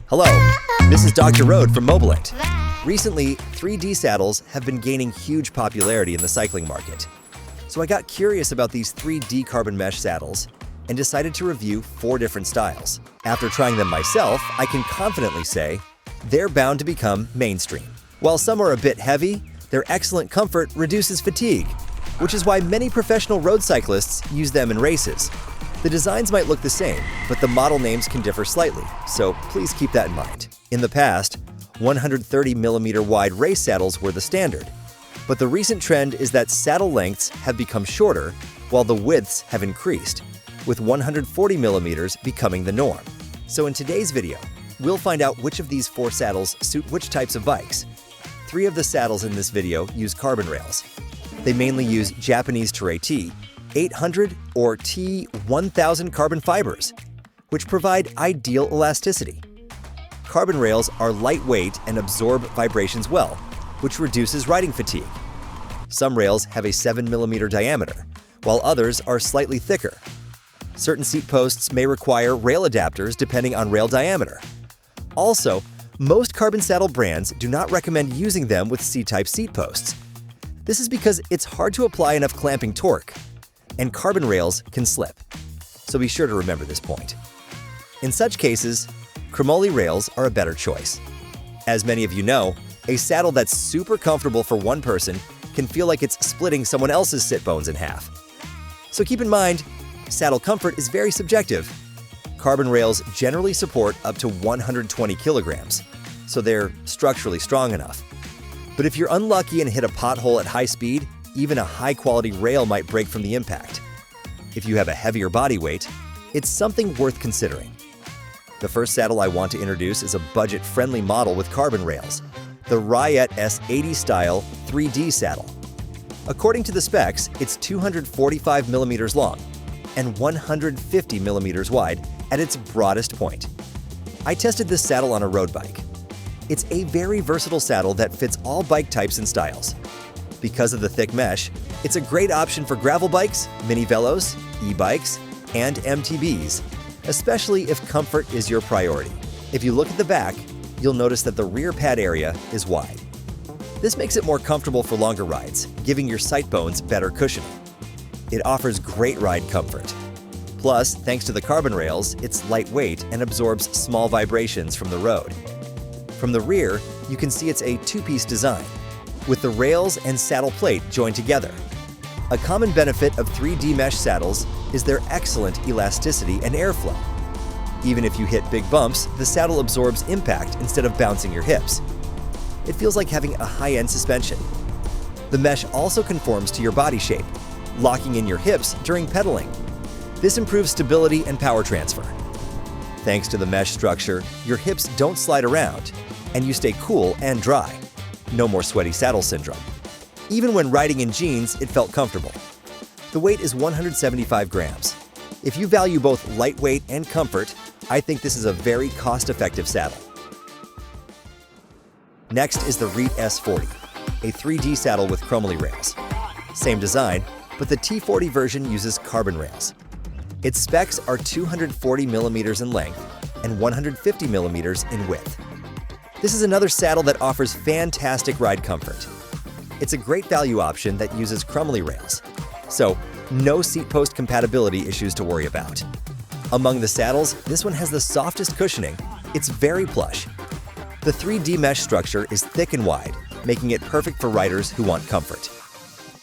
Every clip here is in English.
Hello, this is Dr. Road from Mobilent. Recently, 3D saddles have been gaining huge popularity in the cycling market. So I got curious about these 3D carbon mesh saddles and decided to review 4 different styles. After trying them myself, I can confidently say they're bound to become mainstream. While some are a bit heavy, their excellent comfort reduces fatigue, which is why many professional road cyclists use them in races. The designs might look the same, but the model names can differ slightly, so please keep that in mind. In the past, 130mm wide race saddles were the standard, but the recent trend is that saddle lengths have become shorter while the widths have increased, with 140mm becoming the norm. So in today's video, we'll find out which of these 4 saddles suit which types of bikes. 3 of the saddles in this video use carbon rails. They mainly use Japanese RYET T80 or T1000 carbon fibers, which provide ideal elasticity. Carbon rails are lightweight and absorb vibrations well, which reduces riding fatigue. Some rails have a 7mm diameter, while others are slightly thicker. Certain seat posts may require rail adapters depending on rail diameter. Also, most carbon saddle brands do not recommend using them with C-type seat posts. This is because it's hard to apply enough clamping torque, and carbon rails can slip. So be sure to remember this point. In such cases, Chromoly rails are a better choice. As many of you know, a saddle that's super comfortable for one person can feel like it's splitting someone else's sit bones in half. So keep in mind, saddle comfort is very subjective. Carbon rails generally support up to 120 kilograms, so they're structurally strong enough. But if you're unlucky and hit a pothole at high speed, even a high-quality rail might break from the impact. If you have a heavier body weight, it's something worth considering. The first saddle I want to introduce is a budget-friendly model with carbon rails, the RYET S80 style 3D saddle. According to the specs, it's 245mm long and 150mm wide at its broadest point. I tested this saddle on a road bike. It's a very versatile saddle that fits all bike types and styles. Because of the thick mesh, it's a great option for gravel bikes, minivelos, e-bikes, and MTBs, especially if comfort is your priority. If you look at the back, you'll notice that the rear pad area is wide. This makes it more comfortable for longer rides, giving your sight bones better cushioning. It offers great ride comfort. Plus, thanks to the carbon rails, it's lightweight and absorbs small vibrations from the road. From the rear, you can see it's a 2-piece design, with the rails and saddle plate joined together. A common benefit of 3D mesh saddles is their excellent elasticity and airflow. Even if you hit big bumps, the saddle absorbs impact instead of bouncing your hips. It feels like having a high-end suspension. The mesh also conforms to your body shape, locking in your hips during pedaling. This improves stability and power transfer. Thanks to the mesh structure, your hips don't slide around, and you stay cool and dry. No more sweaty saddle syndrome. Even when riding in jeans, it felt comfortable. The weight is 175 grams. If you value both lightweight and comfort, I think this is a very cost-effective saddle. Next is the RYET S40, a 3D saddle with Chromoly rails. Same design, but the T40 version uses carbon rails. Its specs are 240mm in length and 150mm in width. This is another saddle that offers fantastic ride comfort. It's a great value option that uses Chromoly rails, so no seat post compatibility issues to worry about. Among the saddles, this one has the softest cushioning. It's very plush. The 3D mesh structure is thick and wide, making it perfect for riders who want comfort.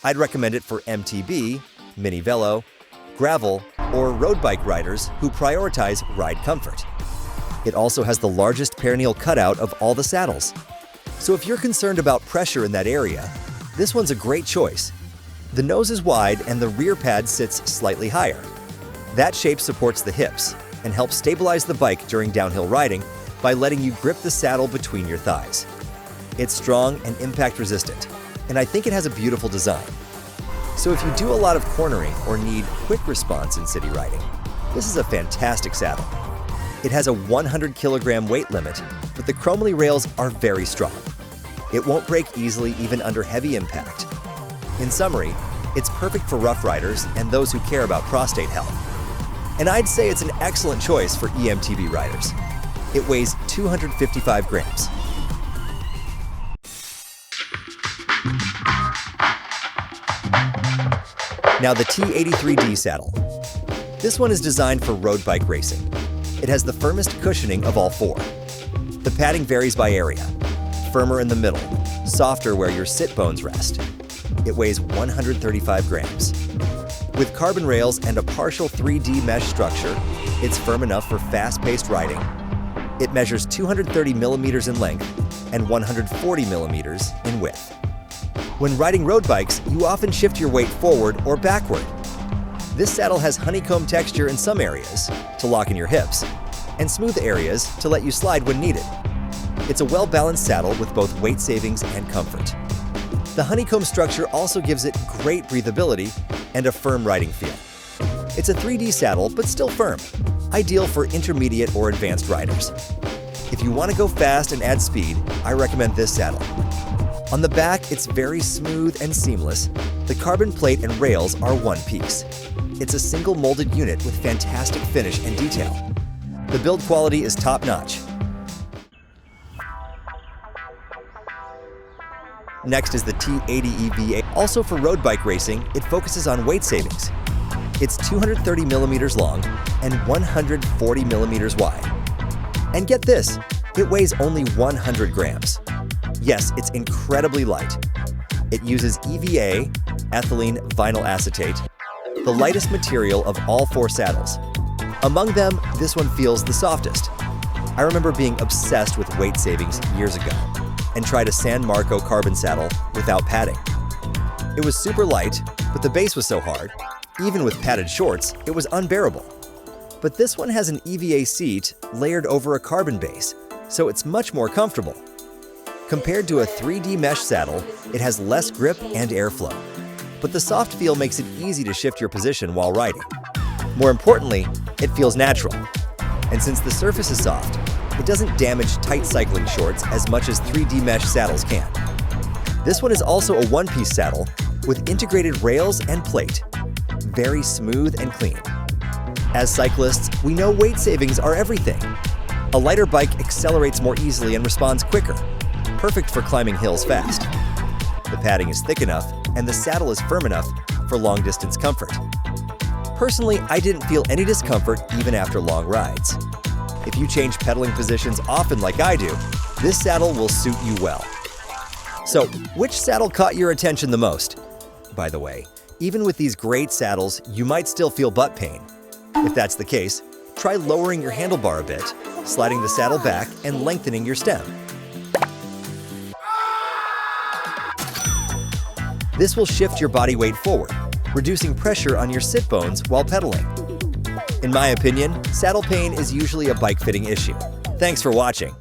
I'd recommend it for MTB, minivelo, gravel, or road bike riders who prioritize ride comfort. It also has the largest perineal cutout of all the saddles. So if you're concerned about pressure in that area, this one's a great choice. The nose is wide and the rear pad sits slightly higher. That shape supports the hips and helps stabilize the bike during downhill riding by letting you grip the saddle between your thighs. It's strong and impact resistant, and I think it has a beautiful design. So if you do a lot of cornering or need quick response in city riding, this is a fantastic saddle. It has a 100 kilogram weight limit, but the Chromoly rails are very strong. It won't break easily even under heavy impact. In summary, it's perfect for rough riders and those who care about prostate health. And I'd say it's an excellent choice for e-mtb riders. It weighs 255 grams. Now the T83D saddle. This one is designed for road bike racing. It has the firmest cushioning of all four. The padding varies by area. Firmer in the middle, softer where your sit bones rest. It weighs 135 grams. With carbon rails and a partial 3D mesh structure, it's firm enough for fast-paced riding. It measures 230 millimeters in length and 140 millimeters in width. When riding road bikes, you often shift your weight forward or backward. This saddle has honeycomb texture in some areas to lock in your hips, and smooth areas to let you slide when needed. It's a well-balanced saddle with both weight savings and comfort. The honeycomb structure also gives it great breathability and a firm riding feel. It's a 3D saddle, but still firm, ideal for intermediate or advanced riders. If you want to go fast and add speed, I recommend this saddle. On the back, it's very smooth and seamless. The carbon plate and rails are one piece. It's a single molded unit with fantastic finish and detail. The build quality is top-notch. Next is the T80 EVA. Also for road bike racing, it focuses on weight savings. It's 230 millimeters long and 140 millimeters wide. And get this, it weighs only 100 grams. Yes, it's incredibly light. It uses EVA, ethylene vinyl acetate, the lightest material of all four saddles. Among them, this one feels the softest. I remember being obsessed with weight savings years ago and tried a San Marco carbon saddle without padding. It was super light, but the base was so hard, even with padded shorts, it was unbearable. But this one has an EVA seat layered over a carbon base, so it's much more comfortable. Compared to a 3D mesh saddle, it has less grip and airflow. But the soft feel makes it easy to shift your position while riding. More importantly, it feels natural. And since the surface is soft, it doesn't damage tight cycling shorts as much as 3D mesh saddles can. This one is also a one-piece saddle with integrated rails and plate. Very smooth and clean. As cyclists, we know weight savings are everything. A lighter bike accelerates more easily and responds quicker. Perfect for climbing hills fast. The padding is thick enough and the saddle is firm enough for long-distance comfort. Personally, I didn't feel any discomfort even after long rides. If you change pedaling positions often like I do, this saddle will suit you well. So, which saddle caught your attention the most? By the way, even with these great saddles, you might still feel butt pain. If that's the case, try lowering your handlebar a bit, sliding the saddle back, and lengthening your stem. This will shift your body weight forward, reducing pressure on your sit bones while pedaling. In my opinion, saddle pain is usually a bike fitting issue. Thanks for watching.